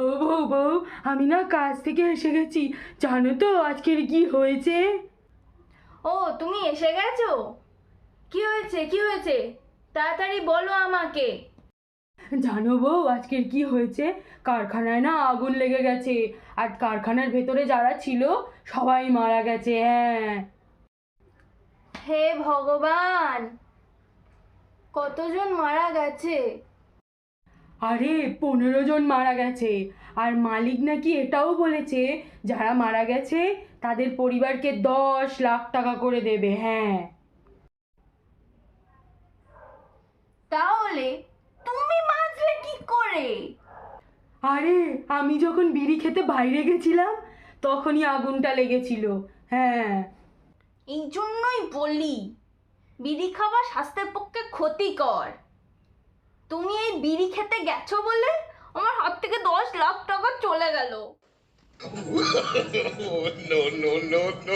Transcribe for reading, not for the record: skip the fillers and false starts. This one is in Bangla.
ও বউ বউ, আমি না কাজ থেকে এসে গেছি। জানো তো আজকের কি হয়েছে? ও, তুমি এসে গেছো? কি হয়েছে, কি হয়েছে? তাড়াতাড়ি বলো আমাকে। জানো বউ আজকের কি হয়েছে? কারখানায় না আগুন লেগে গেছে, আর কারখানার ভেতরে যারা ছিল সবাই মারা গেছে। হ্যাঁ। হে ভগবান, কতজন মারা গেছে? আরে 15 জন মারা গেছে। আর মালিক নাকি এটাও বলেছে যারা মারা গেছে তাদের পরিবারকে 10 লাখ টাকা করে দেবে। হ্যাঁ। তাহলে তুমি বাঁচলে কি করে? আরে আমি যখন বিড়ি খেতে বাইরে গেছিলাম তখনই আগুনটা লেগেছিল। হ্যাঁ। এই জন্যই বলি, বিড়ি খাওয়া স্বাস্থ্যের পক্ষে ক্ষতিকর। তুমি এই বিড়ি খেতে গেছো বলে আমার হাত থেকে 10 লাখ টাকা চলে গেল। No, no, no, no.